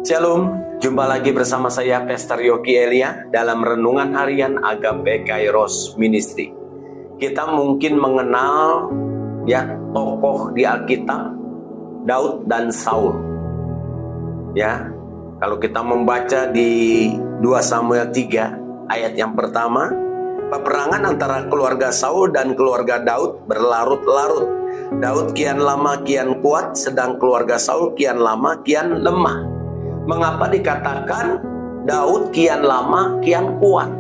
Shalom, jumpa lagi bersama saya Pastor Yogi Elia dalam Renungan Harian Agape Kairos Ministry. Kita mungkin mengenal tokoh di Alkitab, Daud dan Saul. Kalau kita membaca di 2 Samuel 3 ayat yang pertama, peperangan antara keluarga Saul dan keluarga Daud berlarut-larut. Daud kian lama kian kuat, sedang keluarga Saul kian lama kian lemah. Mengapa dikatakan Daud kian lama kian kuat?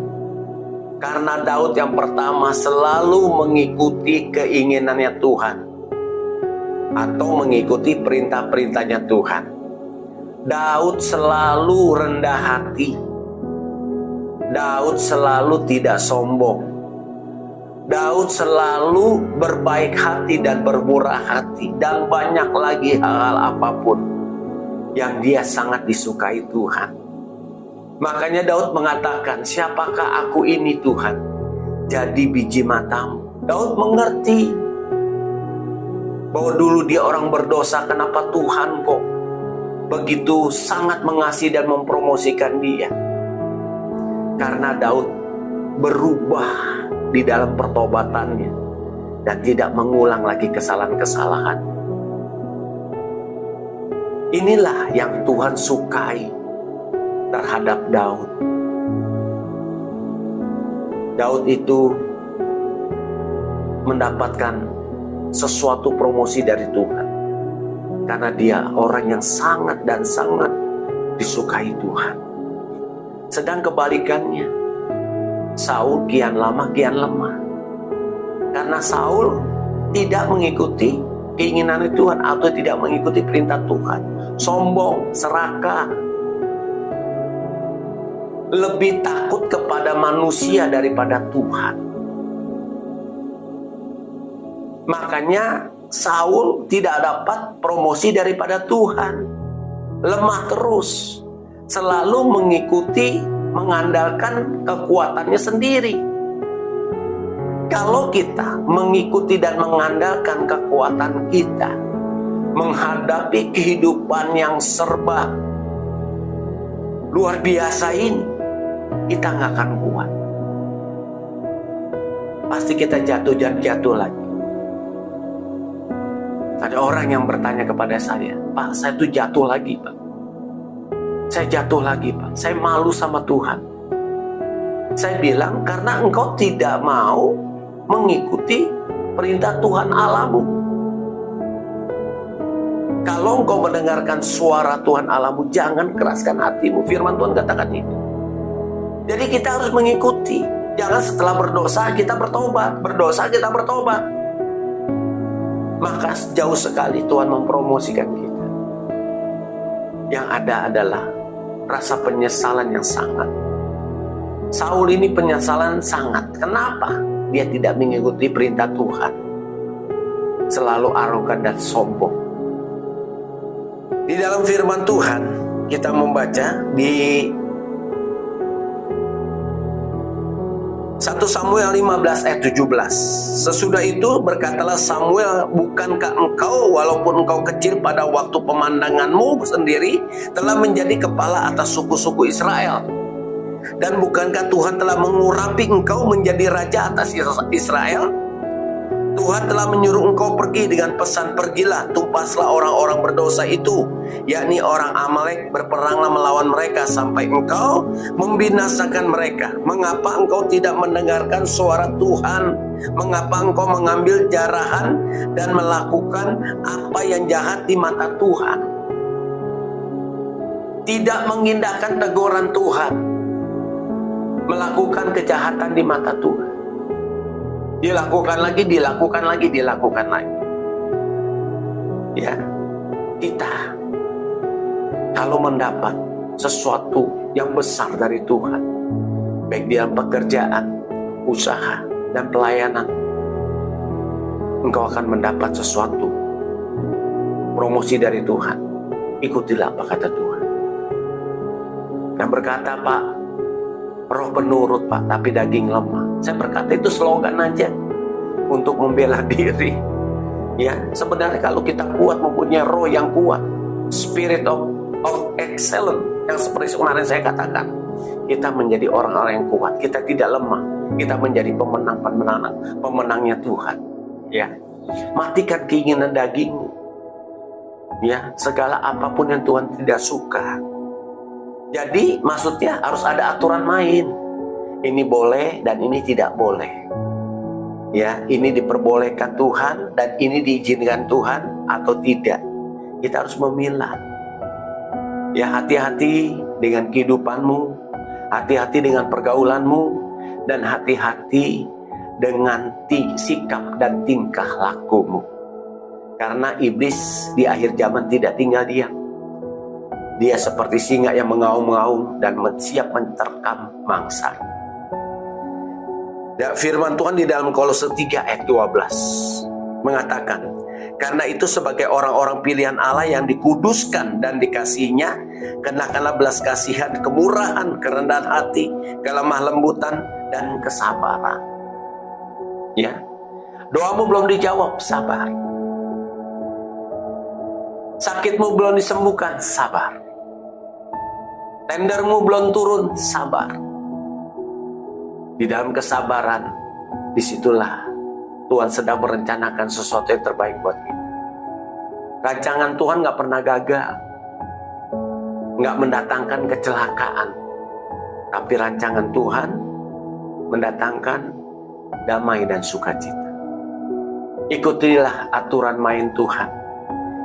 Karena Daud yang pertama selalu mengikuti keinginannya Tuhan atau mengikuti perintah-perintahnya Tuhan. Daud selalu rendah hati. Daud selalu tidak sombong. Daud selalu berbaik hati dan bermurah hati, dan banyak lagi hal-hal apapun yang dia sangat disukai Tuhan. Makanya Daud mengatakan, siapakah aku ini Tuhan? Jadi biji matamu. Daud mengerti bahwa dulu dia orang berdosa, kenapa Tuhan kok begitu sangat mengasihi dan mempromosikan dia. Karena Daud berubah di dalam pertobatannya dan tidak mengulang lagi kesalahan-kesalahan. Inilah yang Tuhan sukai terhadap Daud. Daud itu mendapatkan sesuatu promosi dari Tuhan karena dia orang yang sangat dan sangat disukai Tuhan. Sedang kebalikannya, Saul kian lama kian lemah karena Saul tidak mengikuti keinginan Tuhan atau tidak mengikuti perintah Tuhan. Sombong, serakah, lebih takut kepada manusia daripada Tuhan. Makanya Saul tidak dapat promosi daripada Tuhan. Lemah terus, selalu mengikuti, mengandalkan kekuatannya sendiri. Kalau kita mengikuti dan mengandalkan kekuatan kita menghadapi kehidupan yang serba luar biasa ini, kita nggak akan kuat. Pasti kita jatuh lagi. Ada orang yang bertanya kepada saya, Pak, saya tuh jatuh lagi, Pak. Saya jatuh lagi, Pak. Saya malu sama Tuhan. Saya bilang, karena engkau tidak mau mengikuti perintah Tuhan Allahmu. Kalau engkau mendengarkan suara Tuhan Allahmu, jangan keraskan hatimu. Firman Tuhan katakan itu. Jadi kita harus mengikuti. Jangan setelah berdosa kita bertobat, berdosa kita bertobat. Maka jauh sekali Tuhan mempromosikan kita. Yang ada adalah rasa penyesalan yang sangat. Saul ini penyesalan sangat. Kenapa? Dia tidak mengikuti perintah Tuhan. Selalu arogan dan sombong. Di dalam firman Tuhan, kita membaca di 1 Samuel 15 ayat 17. Sesudah itu berkatalah Samuel, bukankah engkau walaupun engkau kecil pada waktu pemandanganmu sendiri telah menjadi kepala atas suku-suku Israel? Dan bukankah Tuhan telah mengurapi engkau menjadi raja atas Israel? Tuhan telah menyuruh engkau pergi dengan pesan, pergilah, tumpaslah orang-orang berdosa itu, yakni orang Amalek, berperanglah melawan mereka sampai engkau membinasakan mereka. Mengapa engkau tidak mendengarkan suara Tuhan? Mengapa engkau mengambil jarahan dan melakukan apa yang jahat di mata Tuhan? Tidak mengindahkan teguran Tuhan, melakukan kejahatan di mata Tuhan. Dilakukan lagi. Ya, kita kalau mendapat sesuatu yang besar dari Tuhan, baik dalam pekerjaan, usaha, dan pelayanan, engkau akan mendapat sesuatu promosi dari Tuhan. Ikutilah apa kata Tuhan. Dan berkata, Pak, roh penurut, Pak, tapi daging lemah. Saya berkata itu slogan aja untuk membela diri. Ya, sebenarnya kalau kita kuat, mempunyai roh yang kuat, spirit of of excellence, yang seperti kemarin saya katakan, kita menjadi orang-orang yang kuat, kita tidak lemah, kita menjadi pemenangnya Tuhan. Ya, matikan keinginan dagingmu. Ya, segala apapun yang Tuhan tidak suka. Jadi maksudnya harus ada aturan main. Ini boleh dan ini tidak boleh. Ya, ini diperbolehkan Tuhan dan ini diizinkan Tuhan atau tidak. Kita harus memilah. Ya, hati-hati dengan kehidupanmu, hati-hati dengan pergaulanmu, dan hati-hati dengan sikap dan tingkah lakumu. Karena iblis di akhir zaman tidak tinggal diam. Dia seperti singa yang mengaum-ngaum dan siap menerkam mangsa. Firman Tuhan di dalam Kolose 3 ayat 12 mengatakan, karena itu sebagai orang-orang pilihan Allah yang dikuduskan dan dikasihinya, kenakanlah belas kasihan, kemurahan, kerendahan hati, kelemah lembutan, dan kesabaran. Ya, doamu belum dijawab, sabar. Sakitmu belum disembuhkan, sabar. Tendermu belum turun, sabar. Di dalam kesabaran, disitulah Tuhan sedang merencanakan sesuatu yang terbaik buat kita. Rancangan Tuhan gak pernah gagal, gak mendatangkan kecelakaan, tapi rancangan Tuhan mendatangkan damai dan sukacita. Ikutilah aturan main Tuhan,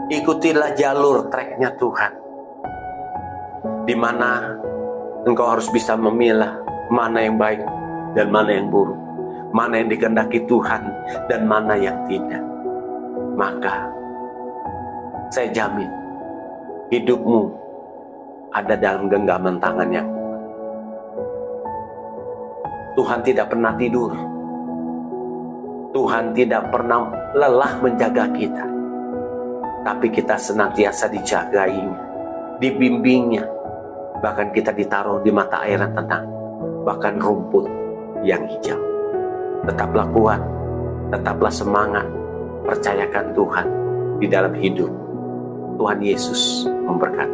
ikutilah jalur treknya Tuhan, di mana engkau harus bisa memilah mana yang baik dan mana yang buruk, mana yang dikehendaki Tuhan dan mana yang tidak. Maka saya jamin hidupmu ada dalam genggaman tangan yang kuat. Tuhan tidak pernah tidur, Tuhan tidak pernah lelah menjaga kita, tapi kita senantiasa dijagainya, dibimbingnya. Bahkan kita ditaruh di mata air yang tenang, bahkan rumput yang hijau. Tetaplah kuat, tetaplah semangat, percayakan Tuhan di dalam hidup. Tuhan Yesus memberkati.